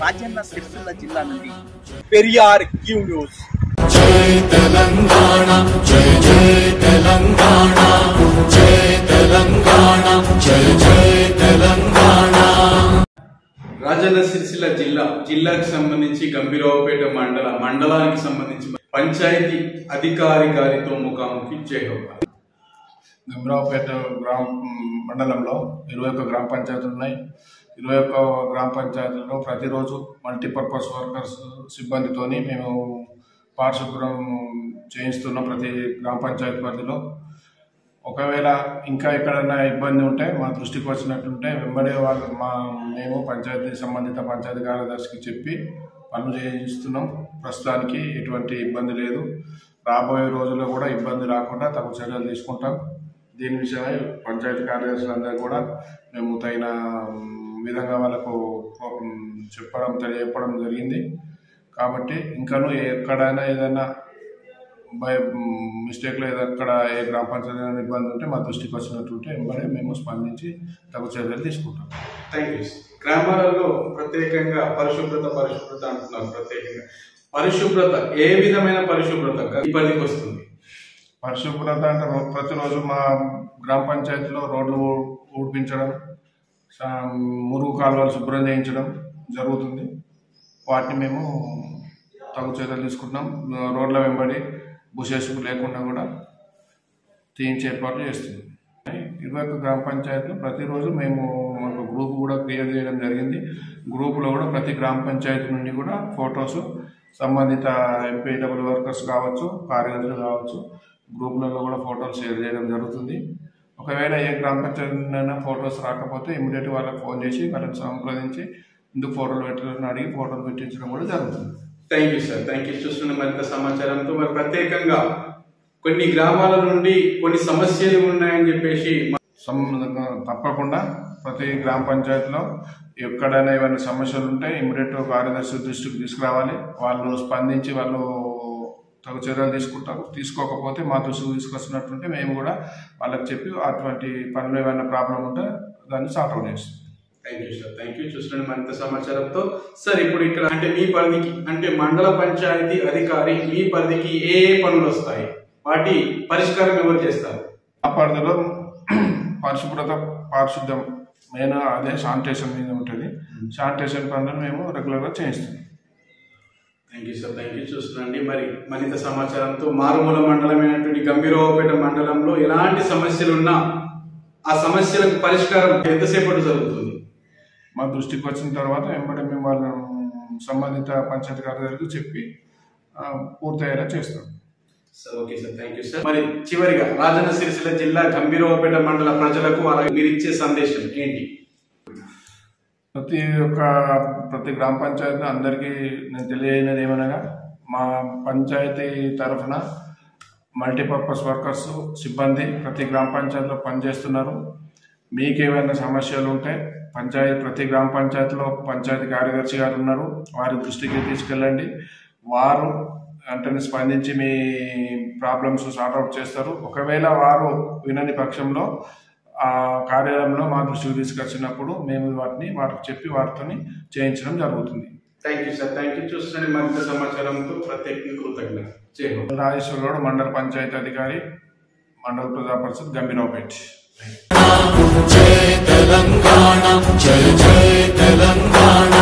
రాజన్న సిరిసిల్ల జిల్లా నుండి Periyar Q news. జై తెలంగాణ, జై జై తెలంగాణ, జై తెలంగాణ, జై జై తెలంగాణ. రాజన్న సిరిసిల్ల జిల్లాకు సంబంధించి గంభీరావుపేట మండలానికి సంబంధించి పంచాయతీ అధికారి గారితో ముఖాముఖి చేయగలరు. గంభీరావుపేట మండలంలో 21 గ్రామ పంచాయతీలు ఉన్నాయి. 21 గ్రామ పంచాయతీలలో ప్రతిరోజు మల్టీపర్పస్ వర్కర్స్ సిబ్బందితోని మేము పారిశుభ్రం చేయిస్తున్నాం. ప్రతి గ్రామ పంచాయతీ పరిధిలో ఒకవేళ ఇంకా ఎక్కడైనా ఇబ్బంది ఉంటే మా దృష్టికి వచ్చినట్టుంటే వెంబడే మేము సంబంధిత పంచాయతీ కార్యదర్శికి చెప్పి పనులు చేయిస్తున్నాం. ప్రస్తుతానికి ఎటువంటి ఇబ్బంది లేదు. రాబోయే రోజుల్లో కూడా ఇబ్బంది రాకుండా తగు చర్యలు తీసుకుంటాం. దీని విషయమై పంచాయతీ కార్యదర్శులందరూ కూడా మేము తగిన విధంగా వాళ్ళకు తెలియజెప్పడం జరిగింది. కాబట్టి ఇంకనూ ఎక్కడైనా ఏదైనా మిస్టేక్లో ఎక్కడ ఏ గ్రామ పంచాయతీ ఇబ్బంది ఉంటే మా దృష్టికి వచ్చినట్టుంటే వెంబడే మేము స్పందించి తగు చర్యలు తీసుకుంటాం. Thank you. గ్రామాలలో ప్రత్యేకంగా పరిశుభ్రత అంటున్నారు. ప్రత్యేకంగా పరిశుభ్రత ఏ విధమైన పరిశుభ్రత ఇబ్బందికి వస్తుంది? పరిశుభ్రత అంటే ప్రతిరోజు మా గ్రామ పంచాయతీలో రోడ్లు ఊడ్పించడం, మురుగు కాలువలు శుభ్రం చేయించడం జరుగుతుంది. వాటిని మేము తగు చర్యలు తీసుకుంటున్నాం. రోడ్ల వెంబడి బుషెస్ లేకుండా కూడా తీయించే ఏర్పాట్లు చేస్తుంది. 21 గ్రామ పంచాయతీలు ప్రతిరోజు మేము మాకు గ్రూప్ కూడా క్రియేట్ చేయడం జరిగింది. గ్రూపులో కూడా ప్రతి గ్రామ పంచాయతీ నుండి కూడా ఫొటోస్ సంబంధిత ఎంపీడబ్ల్యూ వర్కర్స్ కావచ్చు, కార్యదర్శులు కావచ్చు, గ్రూపులలో కూడా ఫోటోలు షేర్ చేయడం జరుగుతుంది. ఒకవేళ ఏ గ్రామ పంచాయతీ ఫొటోస్ రాకపోతే ఇమీడియట్ వాళ్ళకి ఫోన్ చేసి వాళ్ళని సంప్రదించి ఎందుకు ఫోటోలు పెట్టాలని అడిగి ఫోటోలు పెట్టించడం కూడా జరుగుతుంది. Thank you sir. Thank you. చూస్తున్న మరింత సమాచారంతో మరి ప్రత్యేకంగా కొన్ని గ్రామాల నుండి కొన్ని సమస్యలు ఉన్నాయని చెప్పేసి తప్పకుండా ప్రతి గ్రామ పంచాయతీలో ఎక్కడైనా ఏమైనా సమస్యలు ఉంటే ఇమీడియట్ కార్యదర్శి దృష్టికి తీసుకురావాలి. వాళ్ళు స్పందించి వాళ్ళు తగు చర్యలు తీసుకుంటారు. తీసుకోకపోతే మా దృష్టికి తీసుకొచ్చినట్టుంటే మేము కూడా వాళ్ళకి చెప్పి అటువంటి పనులు ఏమైనా ప్రాబ్లం ఉంటే దాన్ని సాల్వ్ చేస్తాం. Thank you sir. Thank you. చూస్తున్న మరింత సమాచారంతో సార్ ఇప్పుడు ఇక్కడ అంటే మీ పరిధికి అంటే మండల పంచాయతీ అధికారి మీ పరిధికి ఏ పనులు వస్తాయి, వాటి పరిష్కారం ఎవరు చేస్తారు? ఆ పరిధిలో పారిశుద్ధ్యం మెయిన్ అదే శానిటేషన్ మీద ఉంటుంది. శానిటేషన్ పనులను మేము రెగ్యులర్గా చేయిస్తాం. Thank you sir. Thank you. చూస్తున్నాండి మరి మరింత సమాచారంతో మారుమూల మండలమైనటువంటి గంభీరావుపేట మండలంలో ఎలాంటి సమస్యలు ఉన్నా ఆ సమస్యలకు పరిష్కారం ఎంతసేపటి జరుగుతుంది? మా దృష్టికి వచ్చిన తర్వాత వెంబడే మేము వాళ్ళ సంబంధిత పంచాయతీ కార్యదర్శులకు చెప్పి పూర్తయ్యేలా చేస్తాం. Sir okay sir. Thank you sir. మరి చివరిగా రాజన్న సిరిసిల్ల జిల్లా గంభీరావుపేట మండల ప్రజలకు మీరు ఇచ్చే సందేశం ఏంటి? ప్రతి గ్రామ పంచాయతీ అందరికీ నేను తెలియజేయనది ఏమనగా మా పంచాయతీ తరఫున మల్టీపర్పస్ వర్కర్స్ సిబ్బంది ప్రతి గ్రామ పంచాయతీలో పనిచేస్తున్నారు. మీకు ఏమైనా సమస్యలు ఉంటే ప్రతి గ్రామ పంచాయతీలో పంచాయతీ కార్యదర్శి గారు ఉన్నారు. వారి దృష్టికి తీసుకెళ్ళండి. వారు వెంటనే స్పందించి మీ ప్రాబ్లమ్స్ సార్ట్అవుట్ చేస్తారు. ఒకవేళ వారు వినని పక్షంలో ఆ కార్యాలయంలో మా దృష్టికి తీసుకొచ్చినప్పుడు మేము వాటికి చెప్పి వారితో చేయించడం జరుగుతుంది. Thank you sir. Thank you. చూస్తున్న మరింత సమాచారంతో ప్రత్యేక కృతజ్ఞతలు. రాజేశ్వరరావు మండల పంచాయతీ అధికారి, మండల ప్రజా పరిషత్, గంభీరావుపేట. జై తెలంగాణ, జై జై తెలంగాణ.